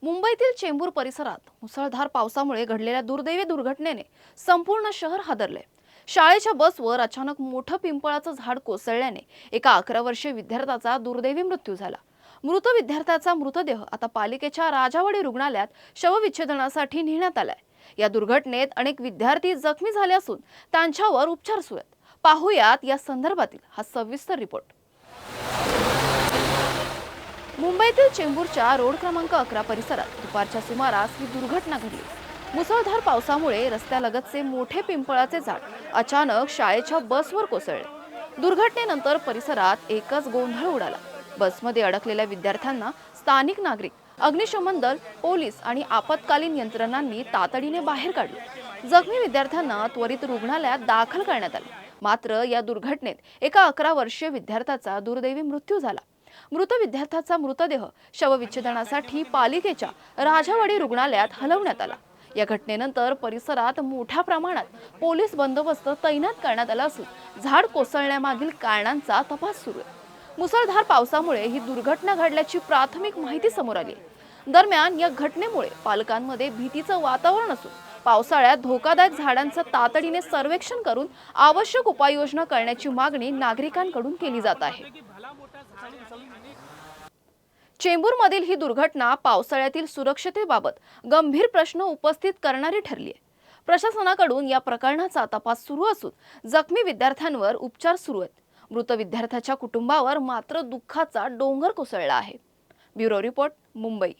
मुंबईतील चेंबूर परिसरात मुसळधार पावसामुळे घडलेल्या दुर्दैवी दुर्घटनेने संपूर्ण शहर हादरले। शाळेच्या बसवर अचानक मोठं पिंपळाचं झाड कोसळल्याने एका 11 वर्षीय विद्यार्थ्याचा दुर्दैवी मृत्यू झाला। मृत विद्यार्थ्याचा मृतदेह आता पालिकेच्या राजावाडी रुग्णालयात शवविच्छेदनासाठी नेण्यात आलाय। या दुर्घटनेत अनेक विद्यार्थी जखमी झाले असून त्यांच्यावर उपचार सुरू आहेत। पाहुयात या संदर्भातील हा सविस्तर रिपोर्ट। मुंबईतील चेंबूरच्या रोड क्रमांक 11 परिसरात दुपारच्या सुमारास ही दुर्घटना घडली। मुसळधार पावसामुळे रस्त्यालगतचे मोठे पिंपळाचे झाड अचानक शाळेच्या बसवर कोसळले। दुर्घटनेनंतर परिसरात एकच गोंधळ उडाला। बसमध्ये अडकलेल्या विद्यार्थ्यांना स्थानिक नागरिक, अग्निशमन दल, पोलीस आणि आपत्कालीन यंत्रणांनी तातडीने बाहेर काढले। जखमी विद्यार्थ्यांना त्वरित रुग्णालयात दाखल करण्यात आले। मात्र या दुर्घटनेत एका 11 वर्षीय विद्यार्थ्याचा दुर्दैवी मृत्यू झाला। मृत विद्यार्थ्याचा मृतदेह शवविच्छेदनासाठी पालिकेच्या राजावाडी रुग्णालयात हलवण्यात आला। या घटनेनंतर परिसरात मोठ्या प्रमाणात पोलीस बंदोबस्त तैनात करण्यात आला असून झाड कोसळण्यामागील कारणांचा तपास सुरू आहे। मुसळधार पावसामुळे ही दुर्घटना घडल्याची प्राथमिक माहिती समोर आली। दरम्यान या घटनेमुळे पालकांमध्ये भीतीचं वातावरण असून पावसाळ्यात धोकादायक झाडांचं तातडीने सर्वेक्षण करून आवश्यक उपाययोजना करण्याची मागणी नागरिकांकडून केली जात आहे। चेंबूरमधील ही दुर्घटना पावसाळ्यातील सुरक्षतेबाबत गंभीर प्रश्न उपस्थित करणारी ठरली आहे। प्रशासनाकडून या प्रकरणाचा तपास सुरू असून जखमी विद्यार्थ्यांवर उपचार सुरू आहेत। मृत विद्यार्थ्याच्या कुटुंबावर मात्र दुःखाचा डोंगर कोसळला आहे। Bureau report, Mumbai.